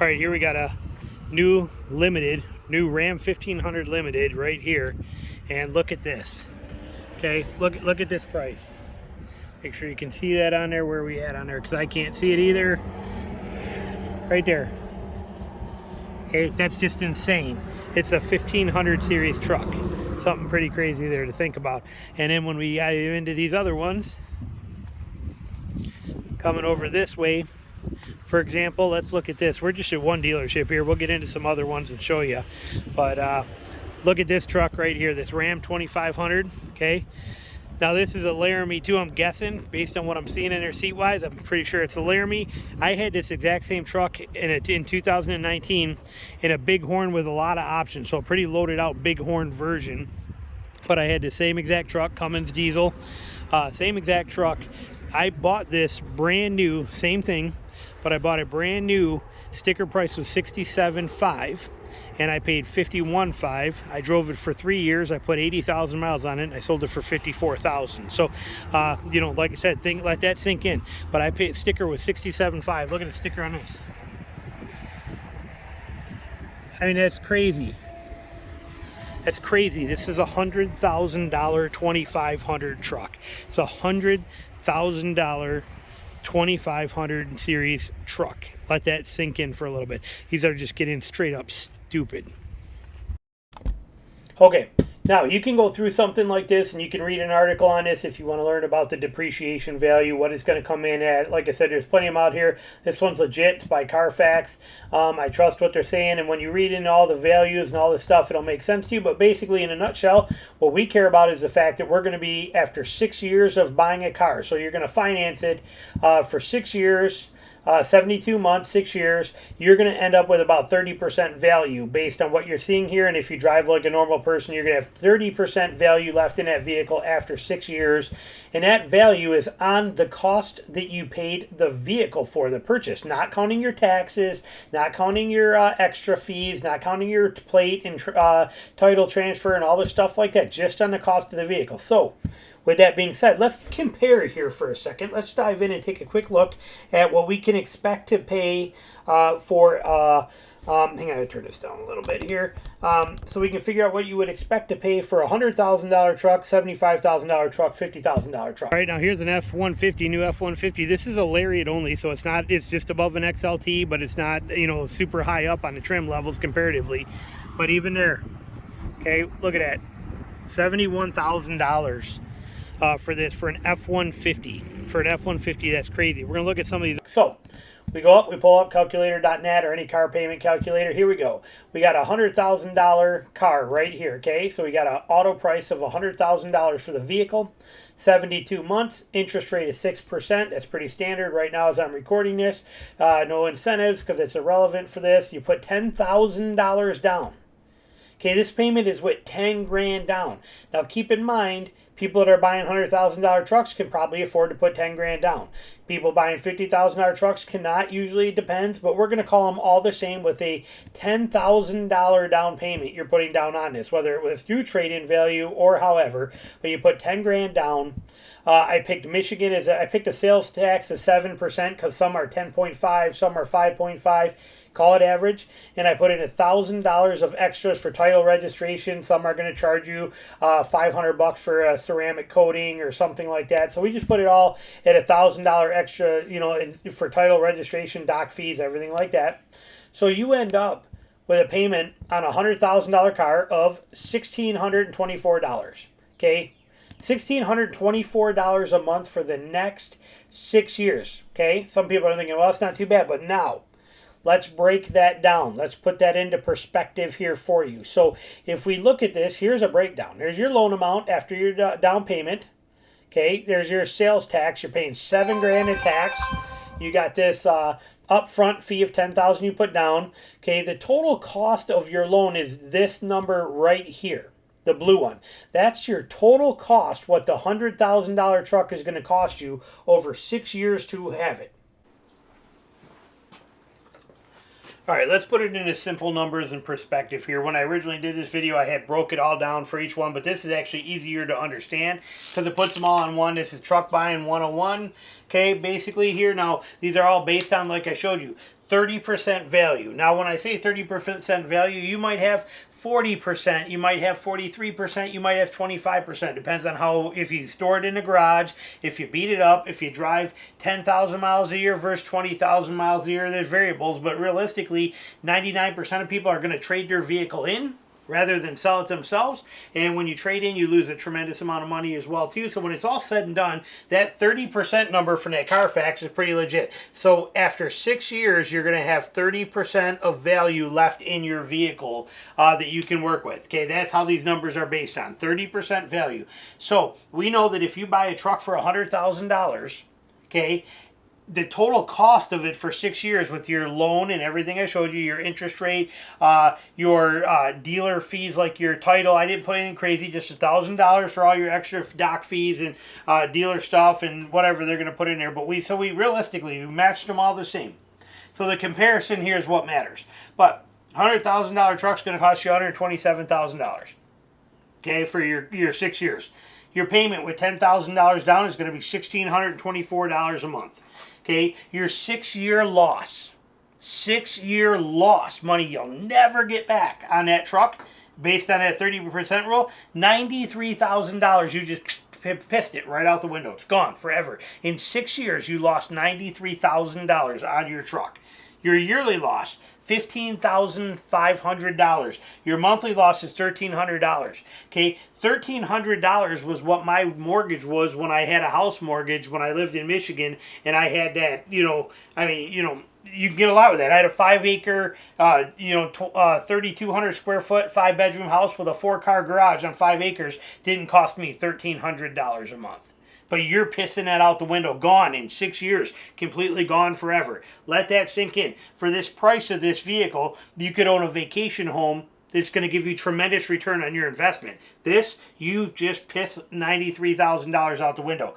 All right, here we got a new Ram 1500 Limited right here, and look at this. Okay, look at this price. Make sure you can see that on there, where we at on there, because I can't see it either. Right there. Okay, that's just insane. It's a 1500 series truck. Something pretty crazy there to think about. And then when we get into these other ones, coming over this way, for example, let's look at this. We're just at one dealership here. We'll get into some other ones and show you. But look at this truck right here, this Ram 2500. Okay. Now this is a Laramie too, I'm guessing, based on what I'm seeing in there seat-wise. I'm pretty sure it's a Laramie. I had this exact same truck in 2019 in a Bighorn with a lot of options, so a pretty loaded out Bighorn version. But I had the same exact truck, Cummins diesel, same exact truck. I bought this brand new, same thing, but I bought it brand new. Sticker price was $67,500. And I paid $51,500. I drove it for 3 years. I put 80,000 miles on it, and I sold it for $54,000. So, you know, like I said, let that sink in. But I paid, sticker was $67,500. Look at the sticker on this. I mean, that's crazy. That's crazy. This is a $100,000 2500 truck. It's a $100,000 2500 series truck. Let that sink in for a little bit. These are just getting straight up stupid. Okay, now you can go through something like this and you can read an article on this if you want to learn about the depreciation value, what it's going to come in at. Like I said, there's plenty of them out here. This one's legit. It's by Carfax. I trust what they're saying, and when you read in all the values and all this stuff, it'll make sense to you. But basically, in a nutshell, what we care about is the fact that we're going to be, after 6 years of buying a car, so you're going to finance it for 6 years, 72 months, 6 years, you're going to end up with about 30% value based on what you're seeing here. And if you drive like a normal person, you're going to have 30% value left in that vehicle after 6 years. And that value is on the cost that you paid the vehicle for the purchase, not counting your taxes, not counting your extra fees, not counting your plate and title transfer and all this stuff like that, just on the cost of the vehicle. So, with that being said, let's compare here for a second. Let's dive in and take a quick look at what we can expect to pay for, hang on, I'll turn this down a little bit here, so we can figure out what you would expect to pay for a $100,000 truck, $75,000 truck, $50,000 truck. All right, now here's an F-150, new F-150. This is a Lariat only, so it's not, it's just above an XLT, but it's not, you know, super high up on the trim levels comparatively. But even there, okay, look at that, $71,000. For this, for an F-150. For an F-150, that's crazy. We're going to look at some of these. So, we go up, we pull up calculator.net or any car payment calculator. Here we go. We got a $100,000 car right here, okay? So we got an auto price of $100,000 for the vehicle. 72 months, interest rate is 6%. That's pretty standard right now as I'm recording this. No incentives because it's irrelevant for this. You put $10,000 down. Okay, this payment is with 10 grand down. Now keep in mind, people that are buying $100,000 trucks can probably afford to put 10 grand down. People buying $50,000 trucks cannot, usually it depends, but we're going to call them all the same with a $10,000 down payment you're putting down on this, whether it was through trade-in value or however, but you put 10 grand down. I picked Michigan as I picked a sales tax of 7% because some are 10.5, some are 5.5. Call it average, and I put in $1,000 of extras for title registration. Some are going to charge you $500 for a ceramic coating or something like that. So we just put it all at $1,000 extra, you know, for title registration, doc fees, everything like that. So you end up with a payment on a $100,000 car of $1,624. Okay. $1,624 a month for the next 6 years. Okay. Some people are thinking, well, it's not too bad, but now let's break that down. Let's put that into perspective here for you. So if we look at this, here's a breakdown. There's your loan amount after your down payment. Okay, there's your sales tax. You're paying $7 grand in tax. You got this upfront fee of $10,000 you put down. Okay, the total cost of your loan is this number right here, the blue one. That's your total cost, what the $100,000 truck is going to cost you over 6 years to have it. All right, let's put it into simple numbers and perspective here. When I originally did this video, I had broke it all down for each one, but this is actually easier to understand because it puts them all on one. This is Truck Buying 101. Okay, basically here now, these are all based on, like I showed you, 30% value. Now, when I say 30% value, you might have 40%, you might have 43%, you might have 25%. Depends on how, if you store it in a garage, if you beat it up, if you drive 10,000 miles a year versus 20,000 miles a year. There's variables, but realistically, 99% of people are going to trade their vehicle in rather than sell it themselves. And when you trade in, you lose a tremendous amount of money as well too. So when it's all said and done, that 30% number from that Carfax is pretty legit. So after 6 years, you're going to have 30% of value left in your vehicle that you can work with. Okay, that's how these numbers are based on, 30% value. So we know that if you buy a truck for $100,000, okay, the total cost of it for 6 years with your loan and everything I showed you, your interest rate, your dealer fees like your title. I didn't put anything crazy, just $1,000 for all your extra doc fees and dealer stuff and whatever they're going to put in there. But we realistically, we matched them all the same. So the comparison here is what matters. But $100,000 truck's going to cost you $127,000. Okay, for your 6 years. Your payment with $10,000 down is going to be $1,624 a month. Okay, your 6 year loss, 6 year loss, money you'll never get back on that truck, based on that 30% rule, $93,000. You just pissed it right out the window. It's gone forever. In 6 years, you lost $93,000 on your truck. Your yearly loss, $15,500. Your monthly loss is $1,300. Okay, $1,300 was what my mortgage was when I had a house mortgage when I lived in Michigan, and I had that. You can get a lot with that. I had a 5-acre, 3,200 square foot, 5-bedroom house with a 4-car garage on 5 acres. Didn't cost me $1,300 a month. But you're pissing that out the window. Gone in 6 years. Completely gone forever. Let that sink in. For this price of this vehicle, you could own a vacation home that's going to give you tremendous return on your investment. This, you just piss $93,000 out the window.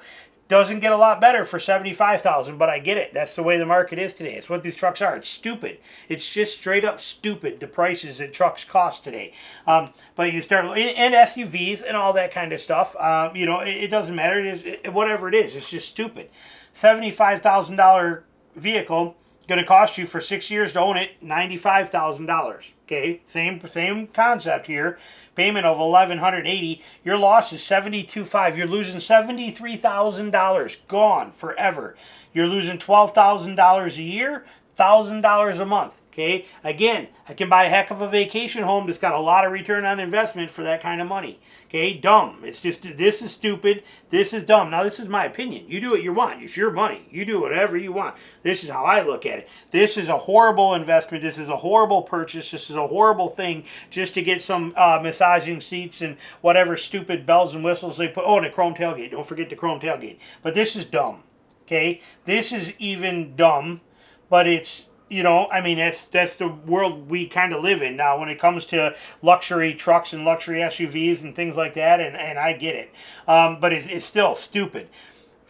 Doesn't get a lot better for $75,000, but I get it. That's the way the market is today. It's what these trucks are. It's stupid. It's just straight up stupid, the prices that trucks cost today. But you start, and SUVs and all that kind of stuff, it doesn't matter. Whatever it is, it's just stupid. $75,000 vehicle, going to cost you for 6 years to own it $95,000. Okay, same concept here. Payment of $1,180. Your loss is $72,500. You're losing $73,000. Gone forever. You're losing $12,000 a year, $1,000 a month. Okay, again, I can buy a heck of a vacation home that's got a lot of return on investment for that kind of money. Okay, dumb. It's just, this is stupid. This is dumb. Now, this is my opinion. You do what you want. It's your money. You do whatever you want. This is how I look at it. This is a horrible investment. This is a horrible purchase. This is a horrible thing just to get some massaging seats and whatever stupid bells and whistles they put. Oh, and a chrome tailgate. Don't forget the chrome tailgate. But this is dumb. Okay, this is even dumb, but it's, that's the world we kind of live in now when it comes to luxury trucks and luxury SUVs and things like that, and I get it. But it's still stupid.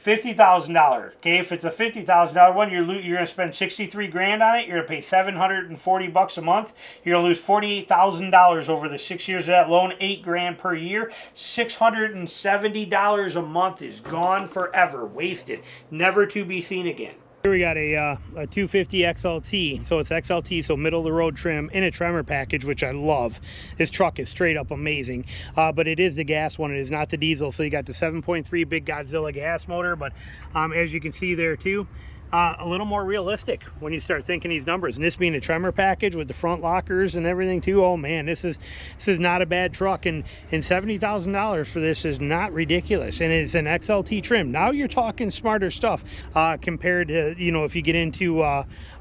$50,000. Okay, if it's a $50,000 one, you're going to spend $63,000 on it. You're going to pay $740 a month. You're going to lose $48,000 over the 6 years of that loan. $8,000 per year. $670 a month is gone forever, wasted, never to be seen again. Here we got a 250 XLT, so it's XLT, so middle of the road trim in a Tremor package, which I love. This truck is straight up amazing, but it is the gas one. It is not the diesel, so you got the 7.3 big Godzilla gas motor, but as you can see there too, a little more realistic when you start thinking these numbers. And this being a Tremor package with the front lockers and everything too, oh man, this is not a bad truck. And $70,000 for this is not ridiculous. And it's an XLT trim. Now you're talking smarter stuff compared to, if you get into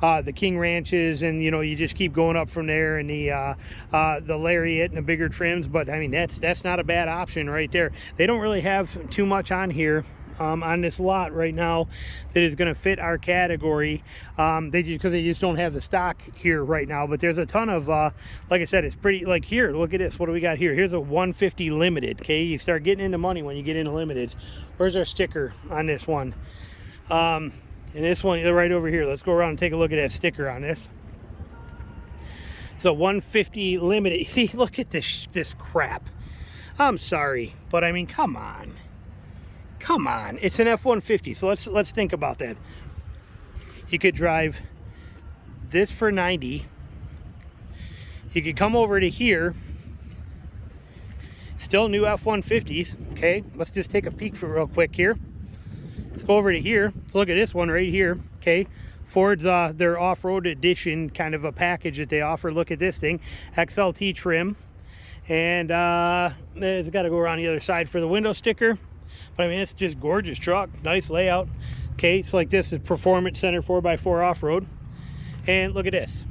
the King Ranches and, you just keep going up from there, and the Lariat and the bigger trims. But I mean, that's not a bad option right there. They don't really have too much on here on this lot right now that is going to fit our category, because they just don't have the stock here right now. But there's a ton of like I said, it's pretty, like here, look at this. What do we got here? Here's a 150 limited. Okay, you start getting into money when you get into limiteds. Where's our sticker on this one? And this one right over here. Let's go around and take a look at that sticker on this. It's a 150 limited. See, look at this crap. I'm sorry, but I mean, come on. Come on, it's an F-150, so let's think about that. You could drive this for 90. You could come over to here. Still new F-150s. Okay, let's just take a peek for real quick here. Let's go over to here. Let's look at this one right here. Okay, Ford's their off-road edition, kind of a package that they offer. Look at this thing, XLT trim, and it's got to go around the other side for the window sticker. But I mean, it's just gorgeous truck, nice layout. Okay, it's like this is Performance Center 4x4 off-road. And look at this.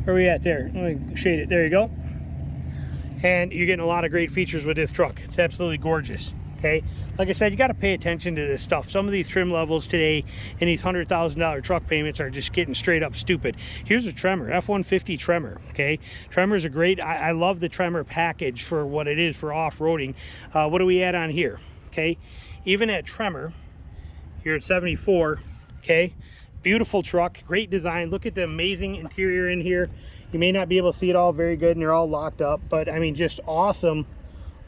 Where are we at there? Let me shade it. There you go. And you're getting a lot of great features with this truck. It's absolutely gorgeous. Okay, like I said, you got to pay attention to this stuff. Some of these trim levels today and these $100,000 truck payments are just getting straight up stupid. Here's a Tremor, F-150 Tremor. Okay, Tremors are great. I love the Tremor package for what it is for off-roading. What do we add on here? Okay, even at Tremor, here at 74. Okay, beautiful truck, great design. Look at the amazing interior in here. You may not be able to see it all very good, and they're all locked up, but I mean, just awesome,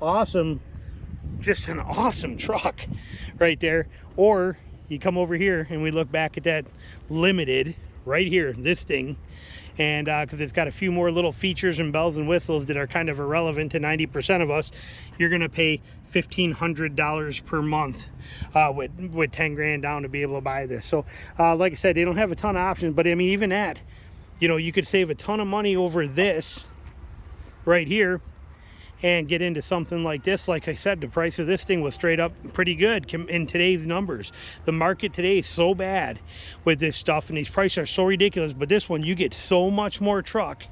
awesome. Just an awesome truck right there. Or you come over here and we look back at that Limited right here, this thing, and because it's got a few more little features and bells and whistles that are kind of irrelevant to 90% of us, you're gonna pay $1,500 per month with 10 grand down to be able to buy this. So like I said, they don't have a ton of options, but I mean, even that, you know, you could save a ton of money over this right here and get into something like this. Like I said, the price of this thing was straight up pretty good in today's numbers. The market today is so bad with this stuff, and these prices are so ridiculous, but this one, you get so much more truck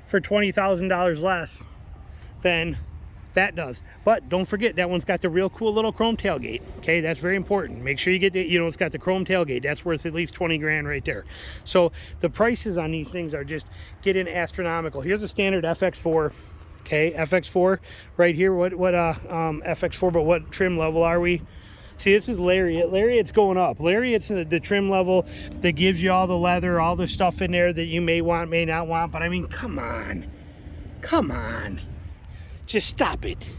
for $20,000 less than that does. But don't forget, that one's got the real cool little chrome tailgate. Okay, that's very important. Make sure you get the, you know, it's got the chrome tailgate. That's worth at least 20 grand right there. So the prices on these things are just getting astronomical. Here's a standard FX4. Okay, FX4 right here. What FX4, but what trim level are we? See, this is Lariat. Lariat's going up. Lariat's the trim level that gives you all the leather, all the stuff in there that you may want, may not want. But I mean, come on, just stop it.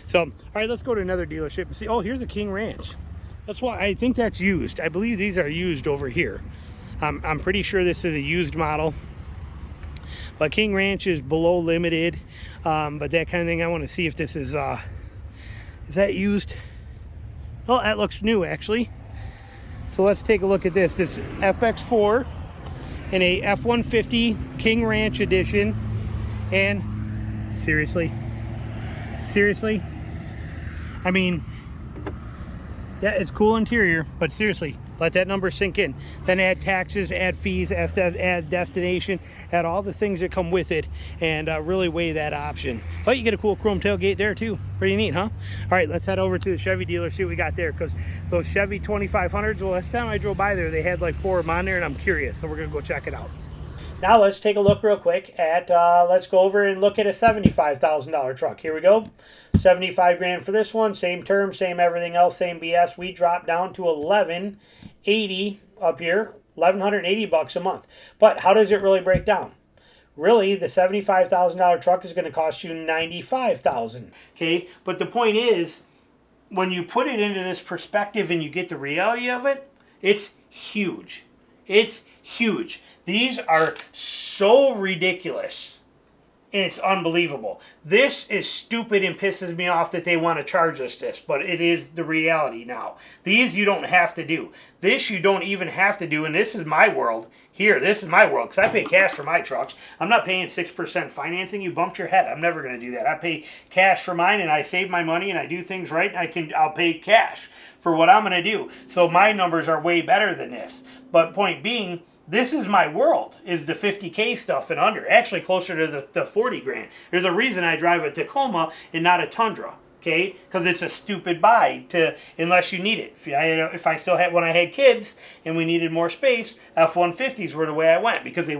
So, all right, let's go to another dealership and see. Oh, here's a King Ranch. That's why I think that's used. I believe these are used over here. I'm pretty sure this is a used model. But King Ranch is below Limited, but that kind of thing. I want to see if this is that used? Oh, that looks new actually. So let's take a look at this. This FX4 in a F-150 King Ranch edition, and seriously, I mean, yeah, it's cool interior, but seriously, let that number sink in. Then add taxes, add fees, add destination, add all the things that come with it, and really weigh that option. But you get a cool chrome tailgate there too. Pretty neat, huh? All right, let's head over to the Chevy dealer, see what we got there, because those Chevy 2500s, well, last time I drove by there, they had like 4 of them on there, and I'm curious, so we're gonna go check it out. Now let's take a look real quick at, let's go over and look at a $75,000 truck. Here we go. 75 grand for this one. Same term, same everything else, same BS. We drop down to $1,180 up here, $1,180 a month. But how does it really break down? Really, the $75,000 truck is going to cost you $95,000. Okay, but the point is, when you put it into this perspective and you get the reality of it, it's huge. It's huge. These are so ridiculous. It's unbelievable. This is stupid and pisses me off that they want to charge us this, but it is the reality now. These you don't have to do. This you don't even have to do, and this is my world. Here, this is my world, because I pay cash for my trucks. I'm not paying 6% financing. You bumped your head. I'm never going to do that. I pay cash for mine, and I save my money, and I do things right, and I'll pay cash for what I'm going to do. So my numbers are way better than this. But point being, this is my world, is the 50K stuff and under. Actually closer to the 40 grand. There's a reason I drive a Tacoma and not a Tundra. Okay, because it's a stupid buy unless you need it. If I still had, when I had kids and we needed more space, F-150s were the way I went, because they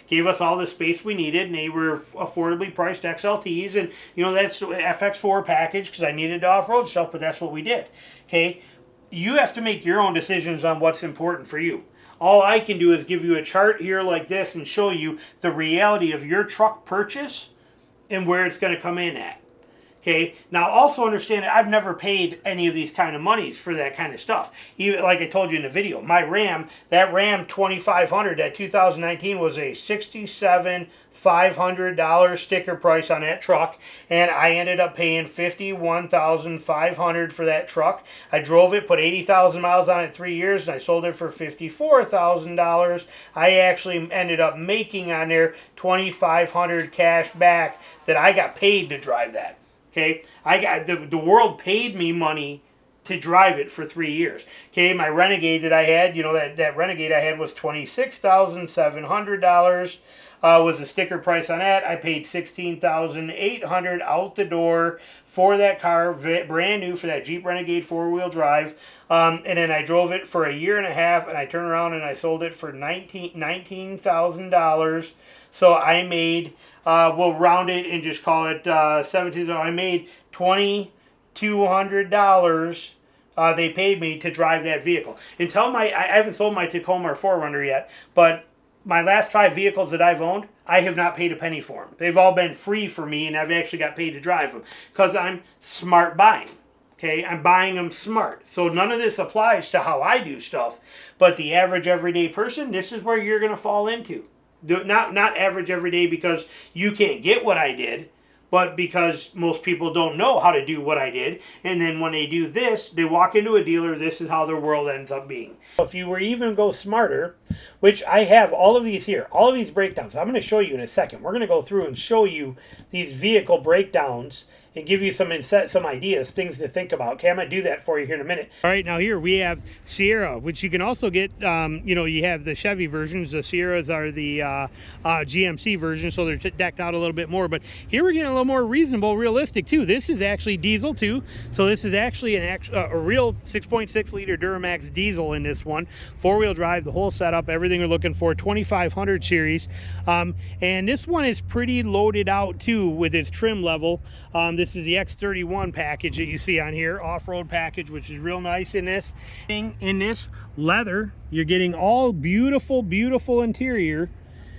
gave us all the space we needed, and they were affordably priced XLTs, and you know, that's the FX4 package because I needed off-road stuff, but that's what we did. Okay, you have to make your own decisions on what's important for you. All I can do is give you a chart here like this and show you the reality of your truck purchase and where it's going to come in at. Okay, now also understand that I've never paid any of these kind of monies for that kind of stuff. Even like I told you in the video, my Ram, that Ram 2500, that 2019 was a $67,500 sticker price on that truck, and I ended up paying $51,500 for that truck. I drove it, put 80,000 miles on it 3 years, and I sold it for $54,000. I actually ended up making on there $2,500 cash back that I got paid to drive that. Okay, I got the world paid me money to drive it for 3 years. Okay, my Renegade that I had, you know, that Renegade I had was $26,700. Was the sticker price on that. I paid $16,800 out the door for that car, brand new, for that Jeep Renegade 4-wheel drive. And then I drove it for a year and a half, and I turned around and I sold it for $19,000. So I made, we'll round it and just call it $17,000. I made $2,200. They paid me to drive that vehicle. Until I haven't sold my Tacoma or 4Runner yet, but my last 5 vehicles that I've owned, I have not paid a penny for them. They've all been free for me, and I've actually got paid to drive them because I'm smart buying. Okay, I'm buying them smart. So none of this applies to how I do stuff, but the average everyday person, this is where you're going to fall into. Not average every day because you can't get what I did, but because most people don't know how to do what I did. And then when they do this, they walk into a dealer, this is how their world ends up being. If you were even go smarter, which I have all of these here, all of these breakdowns, I'm going to show you in a second. We're going to go through and show you these vehicle breakdowns and give you some ideas, things to think about. Okay, I'm going to do that for you here in a minute. All right, now here we have Sierra, which you can also get, you know, you have the Chevy versions. The Sierras are the GMC versions, so they're decked out a little bit more. But here we're getting a little more reasonable, realistic, too. This is actually diesel, too. So this is actually a real 6.6 liter Duramax diesel in this one. 4-wheel drive, the whole setup, everything we're looking for, 2500 series. And this one is pretty loaded out, too, with its trim level. This is the X31 package that you see on here, off-road package, which is real nice in this. In this leather, you're getting all beautiful, beautiful interior.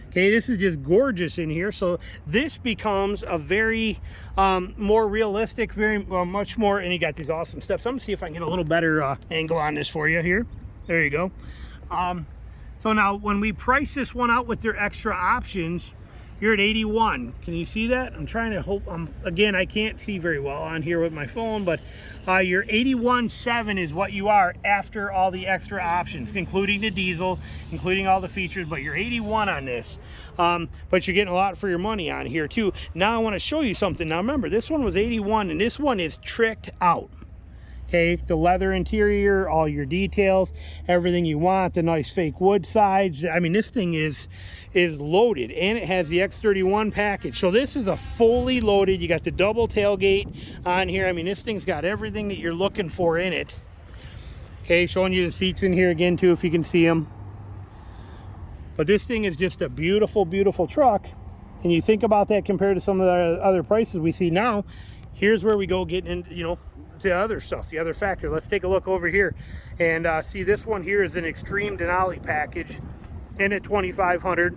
Okay, this is just gorgeous in here. So this becomes a very more realistic, very much more, and you got these awesome steps. I'm gonna see if I can get a little better angle on this for you here. There you go. So now when we price this one out with their extra options, you're at 81. Can you see that? I'm trying to hope. Again, I can't see very well on here with my phone, but your 81.7 is what you are after all the extra options, including the diesel, including all the features. But you're 81 on this. But you're getting a lot for your money on here too. Now I want to show you something. Now remember, this one was 81, and this one is tricked out. Okay, the leather interior, all your details, everything you want, the nice fake wood sides. I mean, this thing is loaded, and it has the X31 package. So this is a fully loaded, you got the double tailgate on here. I mean, this thing's got everything that you're looking for in it. Okay, showing you the seats in here again too, if you can see them. But this thing is just a beautiful, beautiful truck. And you think about that compared to some of the other prices we see now. Here's where we go getting into, you know, the other stuff, the other factor. Let's take a look over here and see, this one here is an extreme Denali package in a 2500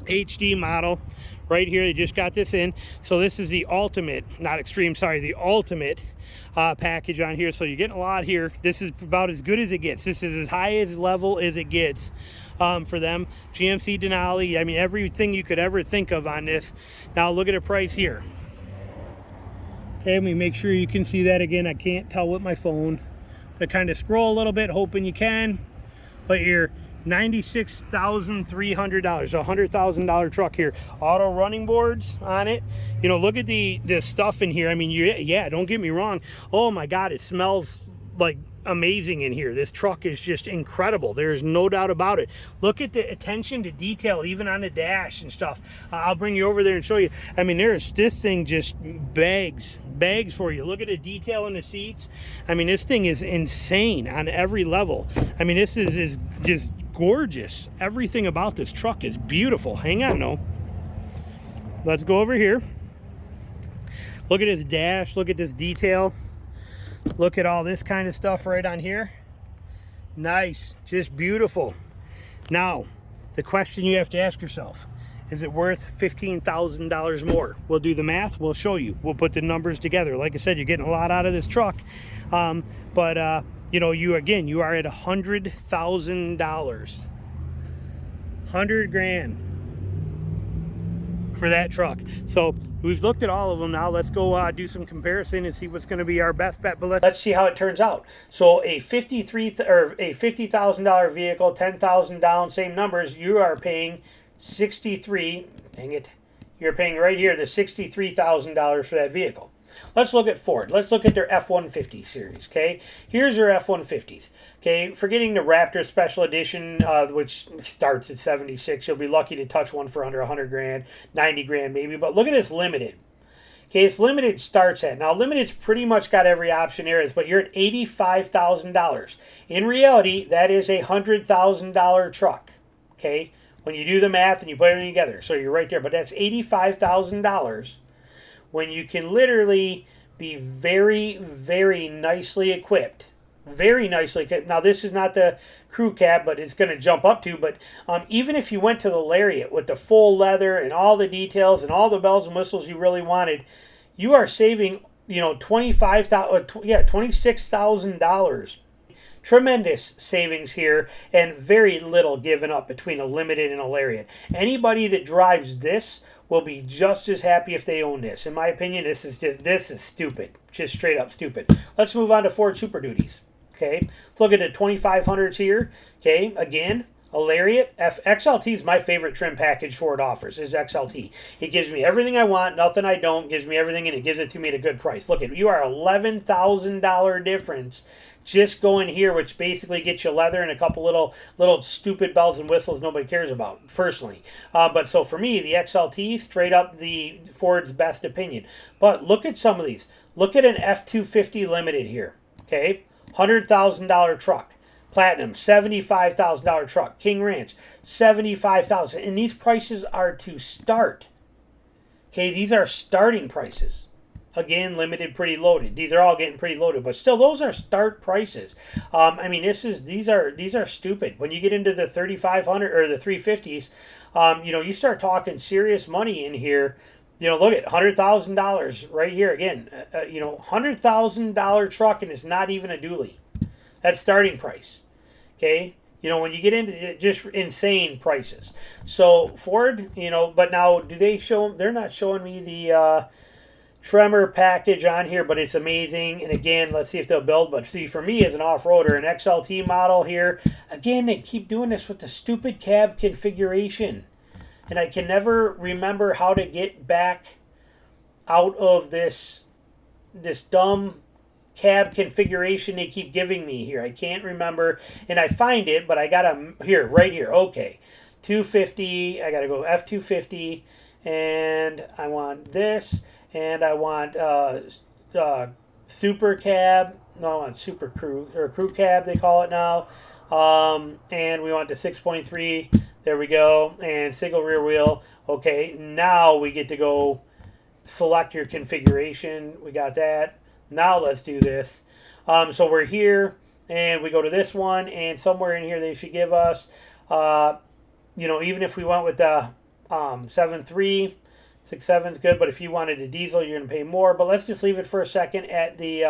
HD model right here. They just got this in. So this is the ultimate, not extreme, sorry, the ultimate package on here. So you're getting a lot here. This is about as good as it gets. This is as high as level as it gets for them. GMC Denali, I mean, everything you could ever think of on this. Now look at the price here. Okay, let me make sure you can see that again. I can't tell with my phone. But kind of scroll a little bit, hoping you can. But you're $96,300, a $100,000 truck here. Auto running boards on it. You know, look at the stuff in here. I mean, yeah, don't get me wrong. Oh my God, it smells like amazing in here. This truck is just incredible. There's no doubt about it. Look at the attention to detail, even on the dash and stuff. I'll bring you over there and show you. I mean, this thing just bags for you. Look at the detail in the seats. I mean, this thing is insane on every level. I mean, this is just gorgeous. Everything about this truck is beautiful. Hang on, no. Let's go over here. Look at this dash. Look at this detail. Look at all this kind of stuff right on here. Nice, just beautiful. Now, the question you have to ask yourself Is it worth $15,000 more? We'll do the math. We'll show you. We'll put the numbers together. Like I said, you're getting a lot out of this truck. You know, you are at $100,000. 100 grand for that truck. So we've looked at all of them now. Let's go do some comparison and see what's going to be our best bet. But let's see how it turns out. So a $50,000 vehicle, 10,000 down, same numbers. You are paying 63. Dang it! You're paying right here the $63,000 for that vehicle. Let's look at Ford. Let's look at their F-150 series, okay? Here's your F-150s, okay? Forgetting the Raptor Special Edition, which starts at 76. You'll be lucky to touch one for under 100 grand, 90 grand maybe. But look at this Limited. Okay, it's Limited starts at. Now, Limited's pretty much got every option there is, but you're at $85,000. In reality, that is a $100,000 truck, okay? When you do the math and you put everything together. So you're right there, but that's $85,000. When you can literally be very, very nicely equipped. Very nicely equipped. Now, this is not the crew cab, but it's going to jump up to. But even if you went to the Lariat with the full leather and all the details and all the bells and whistles you really wanted, you are saving, you know, $26,000. Tremendous savings here and very little given up between a Limited and a Lariat. Anybody that drives this will be just as happy if they own this. In my opinion, this is stupid. Just straight up stupid. Let's move on to Ford Super Duties. Okay, let's look at the 2500s here. Okay, again, a Lariat. XLT is my favorite trim package Ford offers, is XLT. It gives me everything I want, nothing I don't, gives me everything, and it gives it to me at a good price. Look at, you are $11,000 difference just going here, which basically gets you leather and a couple little stupid bells and whistles nobody cares about, personally. But so for me, the XLT, straight up the Ford's best opinion. But look at some of these. Look at an F-250 Limited here, okay? $100,000 truck. Platinum, $75,000 truck. King Ranch, $75,000. And these prices are to start. Okay, these are starting prices. Again, Limited, pretty loaded. These are all getting pretty loaded, but still, those are start prices. I mean, these are stupid. When you get into the 3,500 or the 350s, you know, you start talking serious money in here. You know, look at $100,000 right here again. You know, $100,000 truck, and it's not even a dually. That's starting price. Okay, you know, when you get into just insane prices. So Ford, you know, but now do they show? They're not showing me the Tremor package on here, but it's amazing. And again, let's see if they'll build. But see, for me as an off-roader, an XLT model here, again, they keep doing this with the stupid cab configuration. And I can never remember how to get back out of this dumb cab configuration they keep giving me here. I can't remember. And I find it, but I got to, here, right here. Okay. 250. I got to go F250. And I want this. And I want super cab. No, I want super crew, or crew cab they call it now. And we want the 6.3. There we go. And single rear wheel. Okay, now we get to go select your configuration. We got that. Now let's do this. So we're here, and we go to this one, and somewhere in here they should give us, you know, even if we went with the 7.3, 6.7 is good, but if you wanted a diesel, you're going to pay more. But let's just leave it for a second at the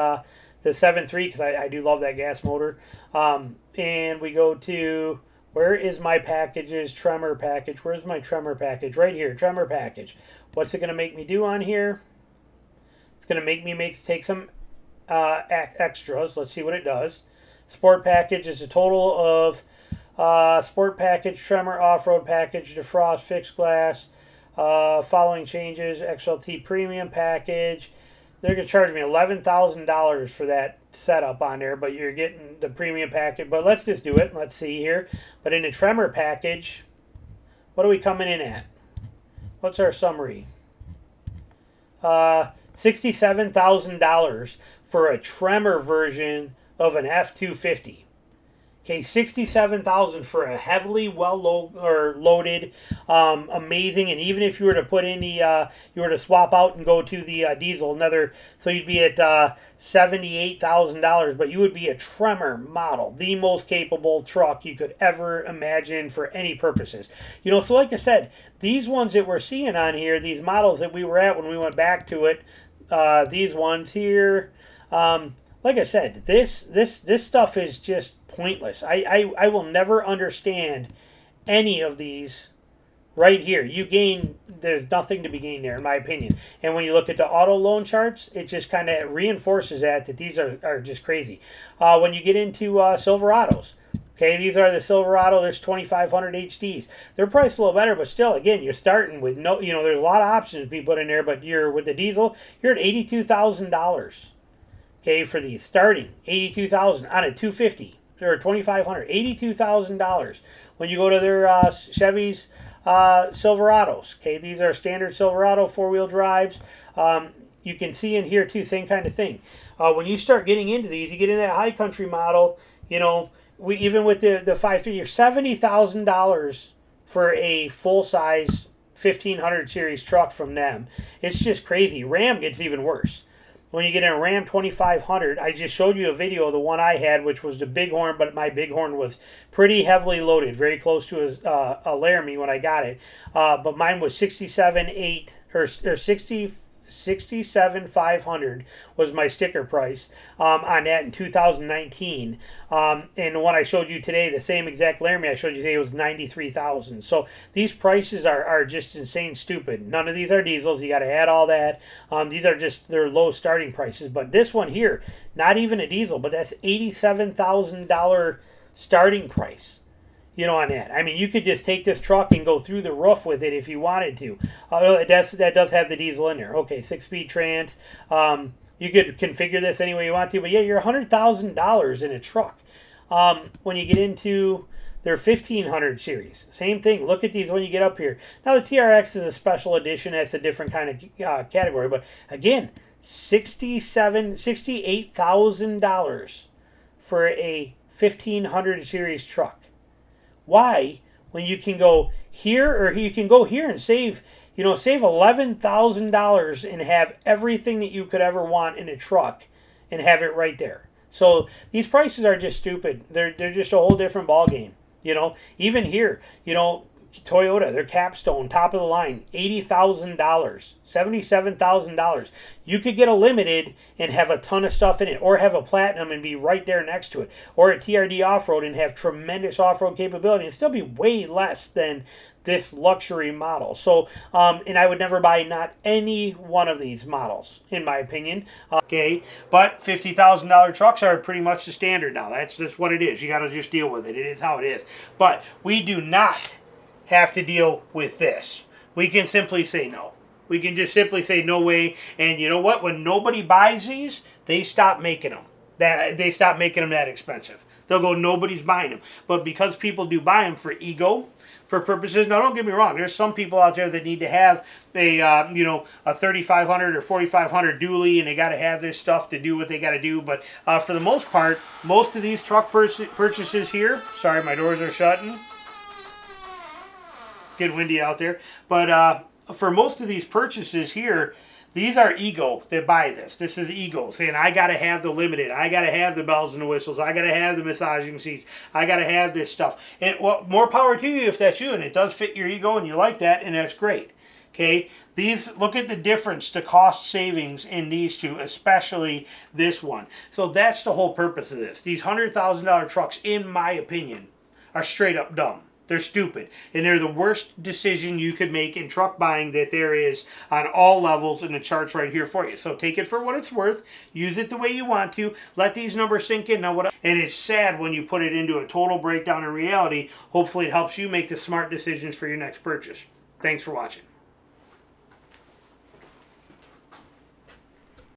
7.3 because I do love that gas motor. And we go to, where is my packages? Tremor package. Where's my Tremor package? Right here, Tremor package. What's it going to make me do on here? It's going to make me take some extras. Let's see what it does. Sport package is a total of sport package, Tremor off-road package, defrost, fixed glass. Following changes, XLT premium package. They're going to charge me $11,000 for that setup on there, but you're getting the premium package. But let's just do it. Let's see here. But in the Tremor package, what are we coming in at? What's our summary? $67,000 for a Tremor version of an F-250. Okay, 67,000 for a heavily loaded, amazing. And even if you were to put in the, you were to swap out and go to the diesel, so you'd be at $78,000. But you would be a Tremor model, the most capable truck you could ever imagine for any purposes. You know, so like I said, these ones that we're seeing on here, these models that we were at when we went back to it, these ones here. Like I said, this stuff is just pointless. I will never understand any of these right here. There's nothing to be gained there, in my opinion. And when you look at the auto loan charts, it just kind of reinforces that these are just crazy. When you get into Silverados, okay, these are the Silverado. There's 2500 HDs. They're priced a little better, but still, again, you're starting with no, you know, there's a lot of options to be put in there, but with the diesel, you're at $82,000. Okay, for these starting $82,000 on a 250 or 2500, $82,000. When you go to their Chevy's Silverados, okay, these are standard Silverado 4-wheel drives. You can see in here too, same kind of thing. When you start getting into these, you get in that high country model. You know, even with the 5.3, you're $70,000 for a full size 1500 series truck from them. It's just crazy. Ram gets even worse. When you get in a Ram 2500, I just showed you a video of the one I had, which was the Bighorn, but my Bighorn was pretty heavily loaded, very close to a Laramie when I got it. But mine was 67,500 was my sticker price on that in 2019. And the one I showed you today, the same exact Laramie I showed you today, was 93,000. So these prices are just insane stupid. None of these are diesels. You got to add all that. These are just their low starting prices. But this one here, not even a diesel, but that's $87,000 starting price. You know, on that. I mean, you could just take this truck and go through the roof with it if you wanted to. That does have the diesel in there. Okay, 6-speed trans. You could configure this any way you want to, but yeah, you're $100,000 in a truck. When you get into their 1500 series, same thing. Look at these when you get up here. Now, the TRX is a special edition. That's a different kind of category. But again, $68,000 for a 1500 series truck. Why, when you can go here, or you can go here and save $11,000 and have everything that you could ever want in a truck and have it right there. So these prices are just stupid. They're just a whole different ball game. You know, even here, you know, Toyota, their Capstone, top of the line, $80,000, $77,000. You could get a limited and have a ton of stuff in it, or have a platinum and be right there next to it, or a TRD off-road and have tremendous off-road capability and still be way less than this luxury model. So, and I would never buy not any one of these models, in my opinion. Okay, but $50,000 trucks are pretty much the standard now. That's what it is. You got to just deal with it. It is how it is. But we do not have to deal with this. We can simply say no. We can just simply say no way. And you know what? When nobody buys these, they stop making them. They stop making them that expensive. They'll go, nobody's buying them. But because people do buy them for ego, for purposes. Now, don't get me wrong. There's some people out there that need to have a 3500 or 4500 dually, and they got to have this stuff to do what they got to do. But for the most part, most of these truck purchases here. Sorry, my doors are shutting. Get windy out there. But for most of these purchases here, these are ego that buy this. This is ego saying, I got to have the limited. I got to have the bells and the whistles. I got to have the massaging seats. I got to have this stuff. And well, more power to you if that's you and it does fit your ego and you like that, and that's great. Okay, look at the difference, the cost savings in these two, especially this one. So that's the whole purpose of this. These $100,000 trucks, in my opinion, are straight up dumb. They're stupid, and they're the worst decision you could make in truck buying that there is on all levels, in the charts right here for you. So take it for what it's worth. Use it the way you want to. Let these numbers sink in. Now, and it's sad when you put it into a total breakdown in reality. Hopefully it helps you make the smart decisions for your next purchase. Thanks for watching.